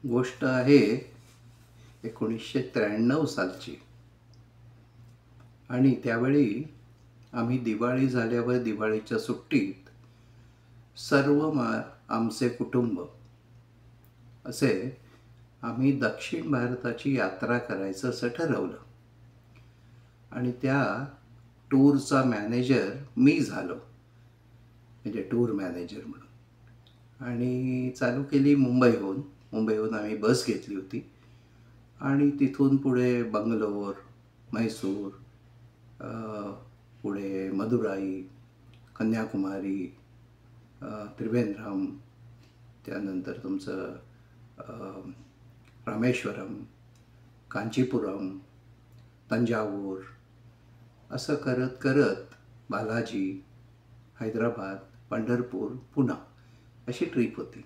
गोष्ट आहे 1993 सालची. आणि त्यावेळी आम्ही दिवाळी झाल्यावर दिवाळीच्या सुट्टीत सर्व आमचे कुटुंब असे आम्ही दक्षिण भारताची यात्रा करायचं असं ठरवलं. आणि त्या टूरचा मॅनेजर मी झालो, म्हणजे टूर मॅनेजर म्हणून. आणि चालू केली मुंबईहून आम्ही बस घेतली होती. आणि तिथून पुढे बंगलोर, म्हैसूर, पुढे मदुराई, कन्याकुमारी, त्रिवेंद्रम, त्यानंतर तुमचं रामेश्वरम, कांचीपुरम, तंजावूर, असं करत करत बालाजी, हैदराबाद, पंढरपूर, पुणा अशी ट्रीप होती.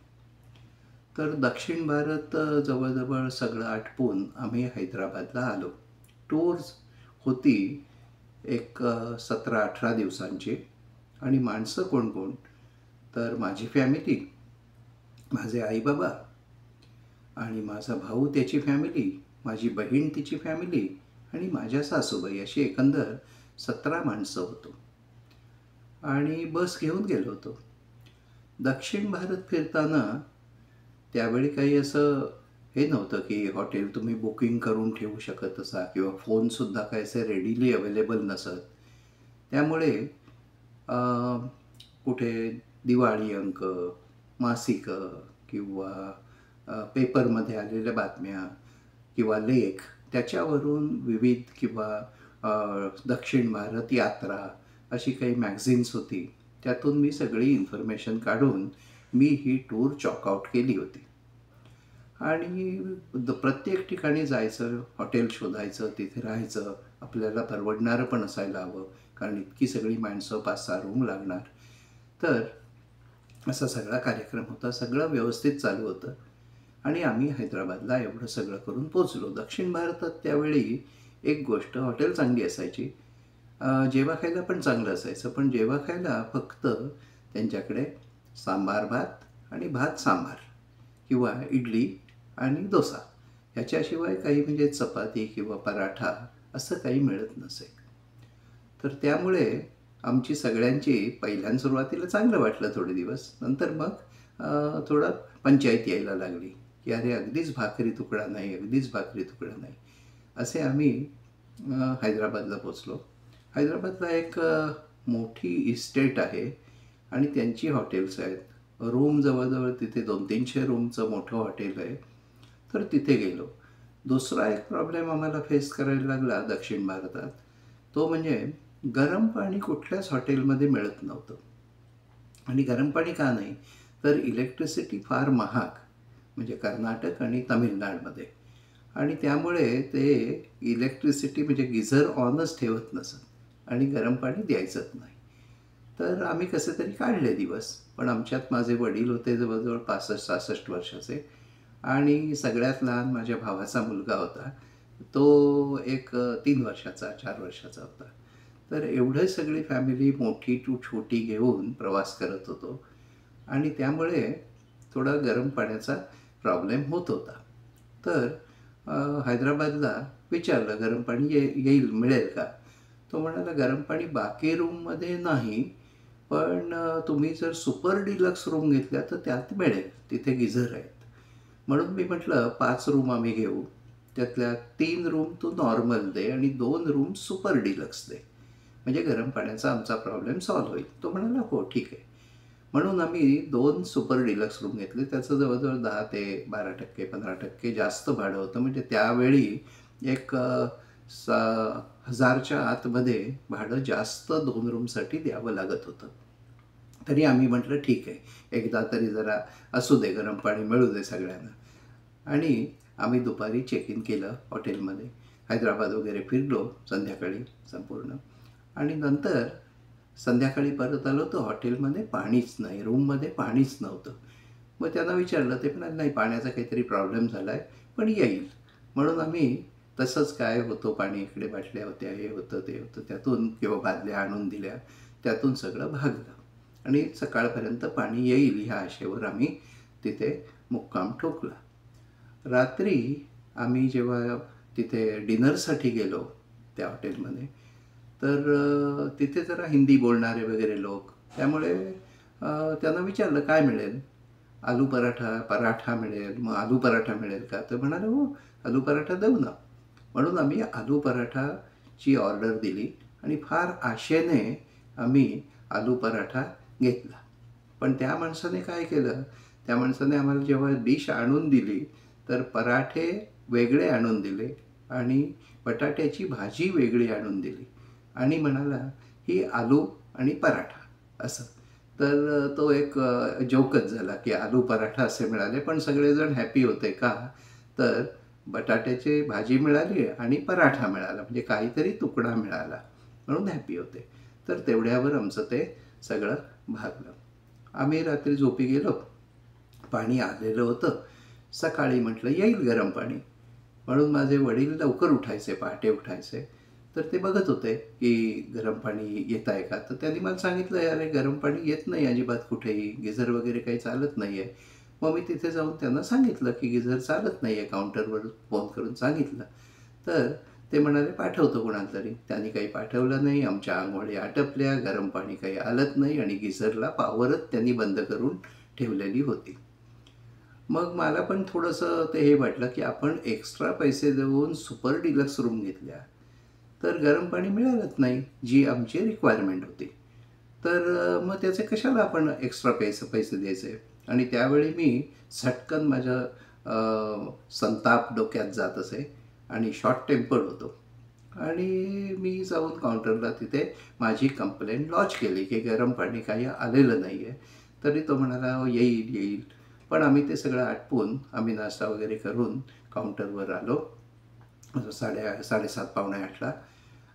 तर दक्षिण भारत जवळजवळ सगळं आटपून आम्ही हैदराबादला आलो. टूर्स होती एक 17-18 दिवसांची. आणि माणसं कोण कोण, तर माझी फॅमिली, माझे आईबाबा आणि माझा भाऊ त्याची फॅमिली, माझी बहीण तिची फॅमिली आणि माझ्या सासूबाई, अशी एकंदर 17 माणसं होतो. आणि बस घेऊन गेलो होतो. दक्षिण भारत फिरताना त्यावेळी काही असं हे नव्हतं की हॉटेल तुम्ही बुकिंग करून ठेवू शकत असा, किंवा फोनसुद्धा काय असे रेडिली अवेलेबल नसत. त्यामुळे कुठे दिवाळी अंक, मासिकं किंवा पेपरमध्ये आलेल्या बातम्या किंवा लेख, त्याच्यावरून विविध किंवा दक्षिण भारत यात्रा अशी काही मॅगझिन्स होती, त्यातून मी सगळी इन्फॉर्मेशन काढून मी ही टूर चॉकआउट केली होती. आणि प्रत्येक ठिकाणी जायचं, हॉटेल शोधायचं, तिथे राहायचं, आपल्याला परवडणारं पण असायला हवं, कारण इतकी सगळी माणसं, 5-6 रूम लागणार. तर असा सगळा कार्यक्रम होता. सगळं व्यवस्थित चालू होतं. आणि आम्ही हैदराबादला एवढं सगळं करून पोचलो. दक्षिण भारतात त्यावेळी एक गोष्ट, हॉटेल चांगली असायची, जेवा खायला पण चांगलं असायचं, पण जेवा खायला फक्त त्यांच्याकडे सांबार भात आणि भात सांबार किंवा इडली आणि डोसा, ह्याच्याशिवाय काही म्हणजे चपाती किंवा पराठा असं काही मिळत नसे. तर त्यामुळे आमची सगळ्यांची पहिल्या सुरुवातीला चांगलं वाटलं थोडे दिवस. नंतर मग थोडं पंचायत यायला लागली की अरे अगदीच भाकरी तुकडा नाही, अगदीच भाकरी तुकडा नाही. असे आम्ही हैदराबादला पोचलो. हैदराबादला एक मोठी इस्टेट आहे आणि त्यांची हॉटेल्स आहेत. रूम जवळजवळ तिथे 200-300 रूमचं मोठं हॉटेल आहे. तर तिथे गेलो. दुसरा एक प्रॉब्लेम आम्हाला फेस करायला लागला दक्षिण भारतात, तो म्हणजे गरम पाणी कुठल्याच हॉटेलमध्ये मिळत नव्हतं. आणि गरम पाणी का नाही, तर इलेक्ट्रिसिटी फार महाग, म्हणजे कर्नाटक आणि तामिळनाडूमध्ये. आणि त्यामुळे ते इलेक्ट्रिसिटी म्हणजे गिझर ऑनच ठेवत नसत आणि गरम पाणी द्यायचंच नाही. तर आम्ही कसे तरी काढले दिवस. पण आमच्यात माझे वडील होते जवळजवळ 65-66 वर्षाचे, आणि सगळ्यात लहान माझ्या भावाचा मुलगा होता, तो एक 3 वर्षाचा 4 वर्षाचा होता. तर एवढं सगळी फॅमिली मोठी टू छोटी घेऊन प्रवास करत होतो. आणि त्यामुळे थोडा गरम पाण्याचा प्रॉब्लेम होत होता. तर हैदराबादला विचारलं गरम पाणी येईल, मिळेल का? तो म्हणाला गरम पाणी बाकी रूममध्ये नाही, पण तुम्ही जर सुपर डिलक्स रूम घेतल्या तर त्यात मिळेल, तिथे गिझर आहेत. म्हणून मी म्हटलं 5 रूम आम्ही घेऊ, त्यातल्या 3 रूम तू नॉर्मल दे आणि 2 रूम सुपर डिलक्स दे, म्हणजे गरम पाण्याचा आमचा प्रॉब्लेम सॉल्व्ह होईल. तो म्हणाला हो ठीक आहे. म्हणून आम्ही 2 सुपर डिलक्स रूम घेतले. त्याचं जवळजवळ 10 ते 12% 15% जास्त भाडं होतं. म्हणजे त्यावेळी एक 1000च्या आतमध्ये भाडं जास्त 2 रूमसाठी द्यावं लागत होतं. तरी आम्ही म्हटलं ठीक आहे, एकदा तरी जरा असू दे, गरम पाणी मिळू दे सगळ्यांना. आणि आम्ही दुपारी चेक इन केलं हॉटेलमध्ये. हैदराबाद वगैरे फिरलो संध्याकाळी संपूर्ण. आणि नंतर संध्याकाळी परत आलो तर हॉटेलमध्ये पाणीच नाही, रूममध्ये पाणीच नव्हतं. मग त्यांना विचारलं, ते म्हणाले नाही, पाण्याचा काहीतरी प्रॉब्लेम झाला आहे, पण येईल. म्हणून आम्ही तसंच काय होतं, पाणी इकडे बाटल्या होत्या, हे होतं ते होतं, त्यातून किंवा बादल्या आणून दिल्या, त्यातून सगळं भागलं. आणि सकाळपर्यंत पाणी येईल ह्या आशेवर आम्ही तिथे मुक्काम ठोकला. रात्री आम्ही जेव्हा तिथे डिनरसाठी गेलो त्या हॉटेलमध्ये, तर तिथे जरा हिंदी बोलणारे वगैरे लोक, त्यामुळे त्यांना विचारलं काय मिळेल? आलू पराठा, पराठा मिळेल. मग आलू पराठा मिळेल का? तर म्हणाले, "हो, आलू पराठा देऊ ना." म्हणून आम्ही आलू पराठाची ऑर्डर दिली आणि फार आशेने आम्ही आलू पराठा घेतला. पण त्या माणसाने काय केलं, त्या माणसाने आम्हाला जेव्हा डिश आणून दिली, तर पराठे वेगळे आणून दिले आणि बटाट्याची भाजी वेगळी आणून दिली आणि म्हणाला, "ही आलू आणि पराठा." असं. तर तो एक जोकच झाला, की आलू पराठा असे मिळाले, पण सगळेजण हॅपी होते. का? तर बटाट्याची भाजी मिळाली आणि पराठा मिळाला, म्हणजे काहीतरी तुकडा मिळाला, म्हणून हॅपी होते. तर तेवढ्यावर आमचं ते सगळं भागलं. आम्ही रात्री झोपी गेलो. पाणी आलेलं होतं. सकाळी म्हटलं येईल गरम पाणी, म्हणून माझे वडील लवकर उठायचे, पहाटे उठायचे. तर ते बघत होते की गरम पाणी येत आहे का? तर त्यांनी मला सांगितलं, "अरे गरम पाणी येत नाही अजिबात कुठेही, गिझर वगैरे काही चालत नाही आहे." मग मी तिथे जाऊन त्यांना सांगितलं की गिझर चालत नाही आहे, काउंटरवर फोन करून सांगितलं. तर ते म्हणाले, "पाठवतो कोणाला तरी." त्यांनी काही पाठवलं नाही. आमच्या अंघोळी आटपल्या, गरम पाणी काही आलंच नाही आणि गिझरला पॉवरच त्यांनी बंद करून ठेवलेली होती. मग मला पण थोडंसं ते हे वाटलं की आपण एक्स्ट्रा पैसे देऊन सुपर डिलक्स रूम घेतल्या, तर गरम पाणी मिळालंच नाही, जी आमची रिक्वायरमेंट होती. तर मग त्याचे कशाला आपण एक्स्ट्रा पैसे पैसे द्यायचे? आणि त्यावेळी मी झटकन माझं संताप डोक्यात जात असे आणि शॉर्ट टेम्पर्ड होतो. आणि मी जाऊन काउंटरला तिथे माझी कंप्लेंट लॉन्च केली की गरम पाणी काही आलेलं नाही आहे. तरी तो म्हणाला, "हो, येईल, येईल." पण आम्ही ते सगळं आटपून आम्ही नाश्ता वगैरे करून काउंटरवर आलो. 7:30 पावणे 8ला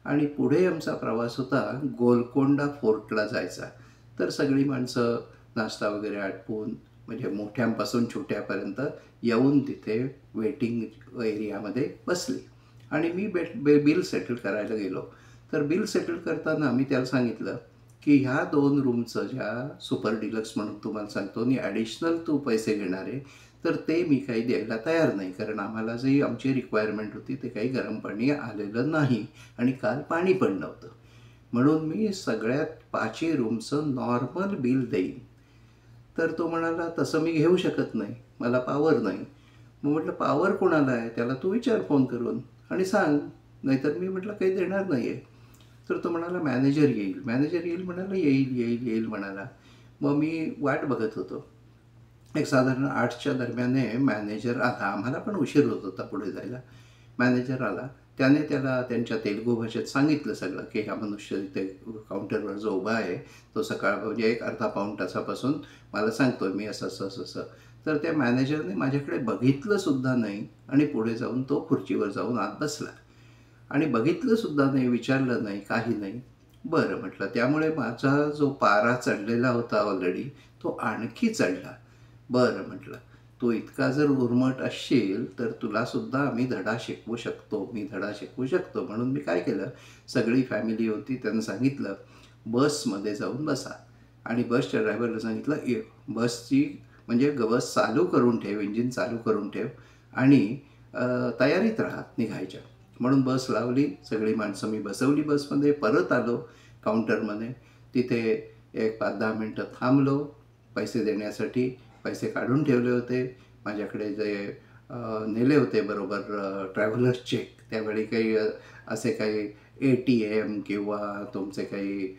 आणि पुढे आमचा प्रवास होता गोलकोंडा फोर्टला जायचा. तर सगळी माणसं नाश्ता वगैरे आटपून, म्हणजे मोठ्यांपासून छोट्यापर्यंत येऊन तिथे वेटिंग एरियामध्ये बसली आणि मी बिल सेटल करायला गेलो. तर बिल सेटल करताना मी त्याला सांगितलं की ह्या 2 रूमचं ज्या सुपर डिलक्स म्हणून तुम्हाला सांगतो आणि ॲडिशनल तू पैसे घेणार आहे, तर ते मी काही द्यायला तयार नाही. कारण आम्हाला जी आमची रिक्वायरमेंट होती ते काही गरम पाणी आलेलं नाही आणि काल पाणी पण नव्हतं. म्हणून मी सगळ्यात 5ही रूमचं नॉर्मल बिल देईन. तर तो म्हणाला, "तसं मी घेऊ शकत नाही. मला पॉवर नाही." मग म्हटलं, "पॉवर कोणाला आहे? त्याला तू विचार फोन करून आणि सांग. नाहीतर मी म्हटलं काही देणार नाही आहे." तर तो म्हणाला, "मॅनेजर येईल." मॅनेजर येईल म्हणाला, "येईल, येईल, येईल" म्हणाला. मग मी वाट बघत होतो. एक साधारण 8च्या दरम्याने मॅनेजर आला. आम्हाला पण उशीर होत होता पुढे जायला. मॅनेजर आला. त्याने त्याला त्यांच्या तेलुगू भाषेत सांगितलं सगळं, की हा मनुष्य इथे काउंटरवर जो उभा आहे, तो सकाळ म्हणजे एक अर्धा पाऊण तासापासून मला सांगतोय मी असं, असं, असं, असं. तर त्या मॅनेजरने माझ्याकडे बघितलंसुद्धा नाही आणि पुढे जाऊन तो खुर्चीवर जाऊन आत बसला आणि बघितलंसुद्धा नाही, विचारलं नाही, काही नाही. बरं म्हटलं. त्यामुळे माझा जो पारा चढलेला होता ऑलरेडी, तो आणखी चढला. बरं म्हटलं, "तू इतका जर उर्मट असशील, तर तुलासुद्धा आम्ही धडा शिकवू शकतो, मी धडा शिकवू शकतो." म्हणून मी काय केलं, सगळी फॅमिली होती, त्यांना सांगितलं, "बसमध्ये जाऊन बसा." आणि बसच्या ड्रायव्हरला सांगितलं, बसची म्हणजे बस चालू करून ठेव, इंजिन चालू करून ठेव आणि तयारीत राहा निघायच्या." म्हणून बस लावली, सगळी माणसं मी बसवली बसमध्ये, परत आलो काउंटरमध्ये. तिथे एक 5-10 मिनटं थांबलो पैसे देण्यासाठी. पैसे काढून ठेवले होते. माझ्याकडे जे नेले होते बरोबर ट्रॅव्हलर्स चेक. त्यावेळी काही असे काही ATM किंवा तुमचे काही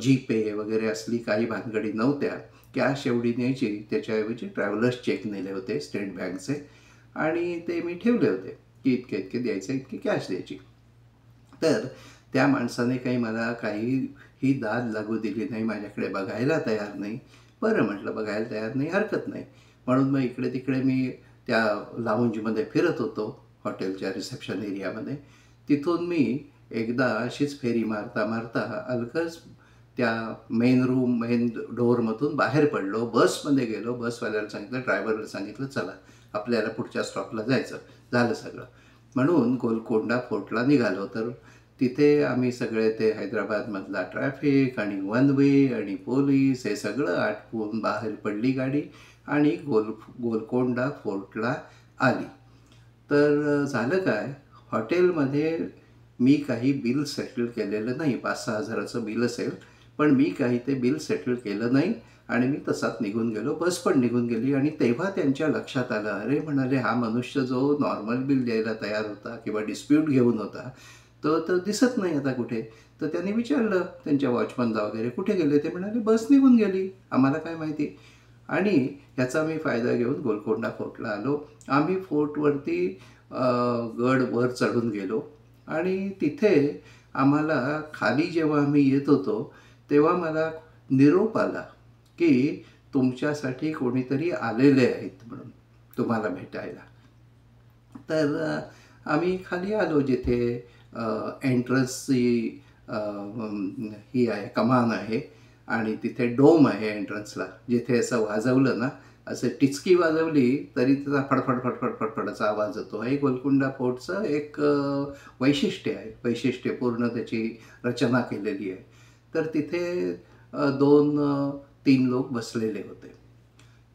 GPay वगैरे असली काही भानगडी नव्हत्या. कॅश एवढी न्यायची, त्याच्याऐवजी ट्रॅव्हलर्स चेक नेले होते स्टेट बँकचे आणि ते मी ठेवले होते, की इतके इतके द्यायचे, इतकी कॅश द्यायची. तर त्या माणसाने काही मला काही ही दाद लागू दिली नाही, माझ्याकडे बघायला तयार नाही. बरं म्हटलं, बघायला तयार नाही, हरकत नाही. म्हणून मग इकडे-तिकडे मी त्या लाऊंजमध्ये फिरत होतो हॉटेलच्या रिसेप्शन एरियामध्ये. तिथून मी एकदा अशीच फेरी मारता-मारता अलगद त्या मेन डोअरमधून बाहेर पडलो. बसमध्ये गेलो. बसवाल्याला सांगितलं, ड्रायव्हरला सांगितलं, "चला, आपल्याला पुढच्या स्टॉपला जायचं." झालं सगळं. म्हणून गोलकोंडा फोर्टला निघालो. तर तिथे आम्ही सगळे ते हैदराबादमधला ट्रॅफिक आणि वन वे आणि पोलीस हे सगळं आटपून बाहेर पडली गाडी आणि गोलकोंडा फोर्टला आली. तर झालं काय, हॉटेलमध्ये मी काही बिल सेटल केलेलं नाही. 5,000-6,000 हजाराचं बिल असेल, पण मी काही ते बिल सेटल केलं नाही आणि मी तसाच निघून गेलो. बस पण निघून गेली आणि तेव्हा त्यांच्या लक्षात आलं, अरे म्हणाले, हा मनुष्य जो नॉर्मल बिल द्यायला तयार होता किंवा डिस्प्यूट घेऊन होता, तो तर दिसत नाही आता कुठे. तर त्यांनी विचारलं त्यांच्या वॉचमनला वगैरे, कुठे गेले? ते म्हणाले, बस निघून गेली, आम्हाला काय माहिती. आणि ह्याचा मी फायदा घेऊन गोलकोंडा फोर्टला आलो. आम्ही फोर्टवरती गड वर चढून गेलो आणि तिथे आम्हाला खाली जेव्हा आम्ही येत होतो, तेव्हा मला निरोप आला की तुमच्यासाठी कोणीतरी आलेले आहेत म्हणून तुम्हाला भेटायला. तर आम्ही खाली आलो जिथे एंट्रन्सची ही आहे, कमान आहे आणि तिथे डोम आहे एंट्रन्सला. जिथे असं वाजवलं ना, असं टिचकी वाजवली तरी त्याचा फडफड फडफड फडफडाचा आवाज येतो. हे गोलकुंडा फोर्टचं एक वैशिष्ट्य आहे, वैशिष्ट्यपूर्ण त्याची रचना केलेली आहे. तर तिथे 2-3 लोक बसलेले होते.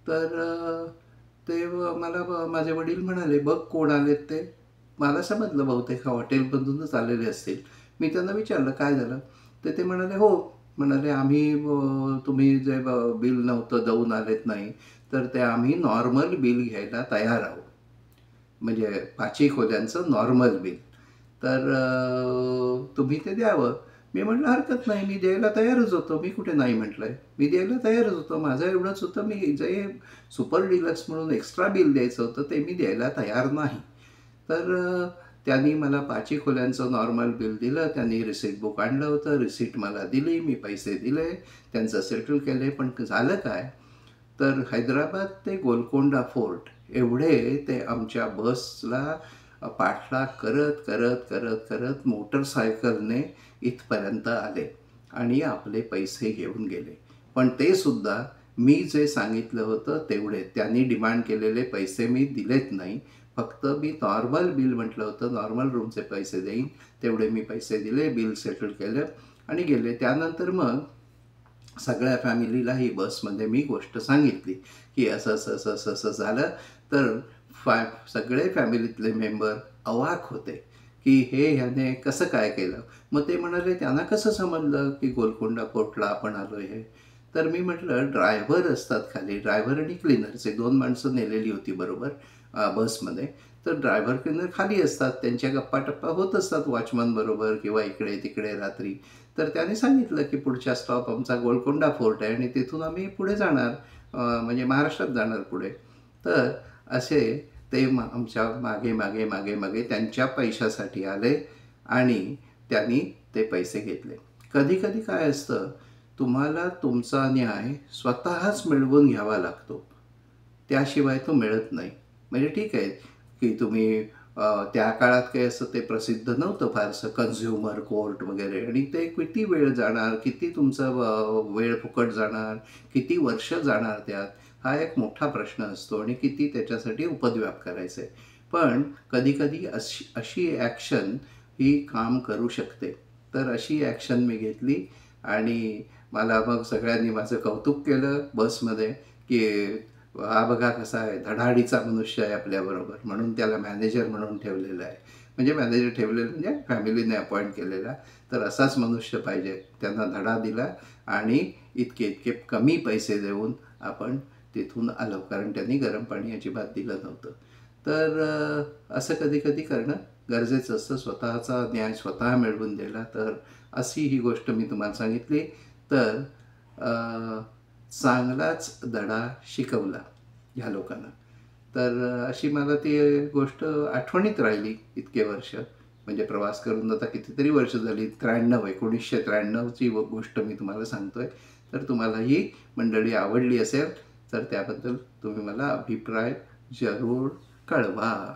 तर ते मला माझे वडील म्हणाले, बघ कोण आलेत ते. मला समजलं बहुतेक हॉटेलमधूनच आलेले असतील. मी त्यांना विचारलं, काय झालं? तर ते म्हणाले, हो म्हणाले, आम्ही तुम्ही जे बिल नव्हतं देऊन आलेत नाही, तर ते आम्ही नॉर्मल बिल घ्यायला तयार आहोत. म्हणजे 5 खोल्यांचं नॉर्मल बिल. तर तुम्ही ते द्यावं. मी म्हटलं, हरकत नाही, मी द्यायला तयारच होतो. मी कुठे नाही म्हटलंय. मी द्यायला तयारच होतो. माझं एवढंच होतं, मी जे सुपर डिलक्स म्हणून एक्स्ट्रा बिल द्यायचं होतं ते मी द्यायला तयार नाही. तर त्यांनी मला 5 खोल्यांचं नॉर्मल बिल दिलं. त्यांनी रिसीट बुक आणलं होतं. रिसीट मला दिली. मी पैसे दिले. त्यांचं सेटल केले. पण झालं काय, तर हैदराबाद ते गोलकोंडा फोर्ट एवढे ते आमच्या बसला पाठलाग करत करत करत करत मोटरसायकलने इथपर्यंत आले आणि आपले पैसे घेऊन गेले. पण ते सुद्धा मी जे सांगितलं होतं तेवढे, त्यांनी डिमांड केलेले पैसे मी दिलेत नाही. फक्त मी नॉर्मल बिल म्हटलं होतं, नॉर्मल रूमचे पैसे देईन, तेवढे मी पैसे दिले, बिल सेटल केलं आणि गेले. त्यानंतर मग सगळ्या फॅमिलीला ही बसमध्ये मी गोष्ट सांगितली की असं असं असं असं असं झालं. तर सगळे फॅमिलीतले मेंबर अवाक होते की ह्याने कसं काय केलं. मग ते म्हणाले, त्यांना कसं समजलं की गोलकोंडा फोर्टला आपण आलो आहे? तर मी म्हटलं, ड्रायव्हर असतात खाली, ड्रायव्हर आणि क्लीनरचे 2 माणसं नेलेली होती बरोबर बसमध्ये. तर ड्रायव्हर क्लीनर खाली असतात, त्यांच्या गप्पा-टप्पा होत असतात वॉचमन बरोबर किंवा इकडे तिकडे रात्री. तर त्याने सांगितलं की पुढचा स्टॉप आमचा गोलकोंडा फोर्ट आहे आणि तिथून आम्ही पुढे जाणार, म्हणजे महाराष्ट्रात जाणार पुढे. तर असे ते आमच्या मागे मागे मागे मागे त्यांच्या पैशासाठी आले आणि त्यांनी ते पैसे घेतले. कधी कधी काय असतं, तुम्हाला तुमचा न्याय स्वतःच मिळवून घ्यावा लागतो, त्याशिवाय तो मिळत नाही. म्हणजे ठीक आहे की तुम्ही त्या काळात काही असं ते प्रसिद्ध नव्हतं फारसं, कन्झ्युमर कोर्ट वगैरे, आणि ते किती वेळ जाणार, किती तुमचा वेळ फुकट जाणार, किती वर्ष जाणार त्यात, हा एक मोठा प्रश्न असतो आणि किती त्याच्यासाठी उपद्व्याप करायचे. पण कधीकधी अशी ॲक्शन ही काम करू शकते. तर अशी ॲक्शन मी घेतली आणि मला मग सगळ्यांनी माझं कौतुक केलं बसमध्ये की हा बघा कसा आहे, धडाडीचा मनुष्य आहे आपल्याबरोबर, म्हणून त्याला मॅनेजर म्हणून ठेवलेलं आहे. म्हणजे मॅनेजर ठेवलेलं म्हणजे फॅमिलीने अपॉइंट केलेला. तर असाच मनुष्य पाहिजे. त्यांना धडा दिला आणि इतके इतके कमी पैसे देऊन आपण तिथून आलो, कारण त्यांनी गरम पाणी अजिबात दिलं नव्हतं. तर असं कधी कधी करणं गरजेचं असतं, स्वतःचा न्याय स्वतः मिळवून दिला. तर अशी ही गोष्ट मी तुम्हाला सांगितली. तर चांगलाच धडा शिकवला ह्या लोकांना. तर अशी मला ती गोष्ट आठवणीत राहिली इतके वर्ष. म्हणजे प्रवास करून आता कितीतरी वर्ष झाली, 1993ची गोष्ट मी तुम्हाला सांगतोय. तर तुम्हाला ही मंडळी आवडली असेल तर त्याबद्दल तुम्ही मला अभिप्राय जरूर कळवा.